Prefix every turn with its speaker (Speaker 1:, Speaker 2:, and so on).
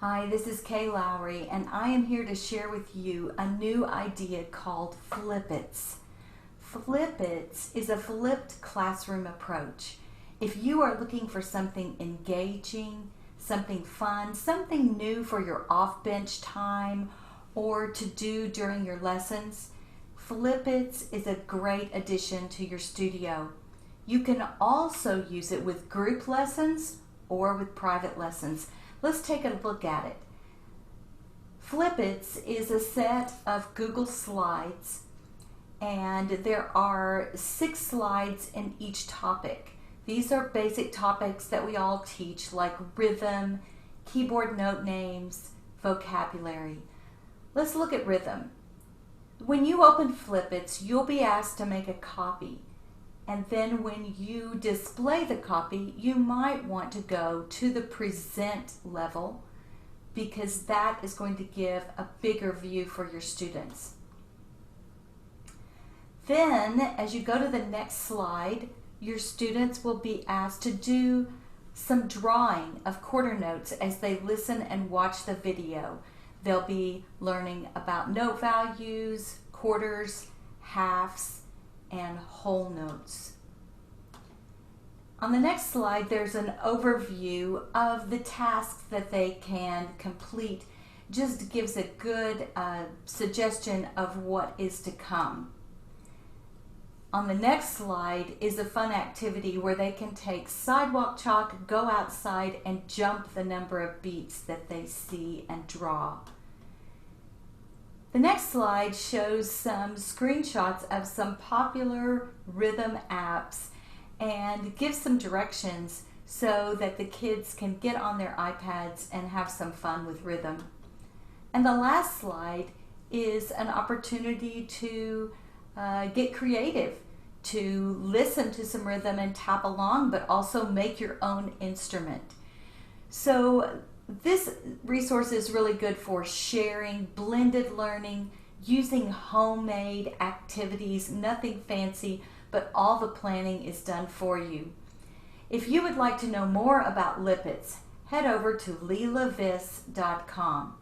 Speaker 1: Hi, this is Kay Lowry, and I am here to share with you a new idea called Flip-Its. Flip-Its is a flipped classroom approach. If you are looking for something engaging, something fun, something new for your off-bench time or to do during your lessons, Flip-Its is a great addition to your studio. You can also use it with group lessons or with private lessons. Let's take a look at it. Flip-Its is a set of Google Slides, and there are 6 slides in each topic. These are basic topics that we all teach, like rhythm, keyboard note names, vocabulary. Let's look at rhythm. When you open Flip-Its, you'll be asked to make a copy. And then when you display the copy, you might want to go to the present level because that is going to give a bigger view for your students. Then, as you go to the next slide, your students will be asked to do some drawing of quarter notes as they listen and watch the video. They'll be learning about note values, quarters, halves, and whole notes. On the next slide, there's an overview of the tasks that they can complete. Just gives a good suggestion of what is to come. On the next slide is a fun activity where they can take sidewalk chalk, go outside, and jump the number of beats that they see and draw. The next slide shows some screenshots of some popular rhythm apps and gives some directions so that the kids can get on their iPads and have some fun with rhythm. And the last slide is an opportunity to get creative, to listen to some rhythm and tap along, but also make your own instrument. So this resource is really good for sharing, blended learning, using homemade activities, nothing fancy, but all the planning is done for you. If you would like to know more about Flip-Its, head over to lilavis.com.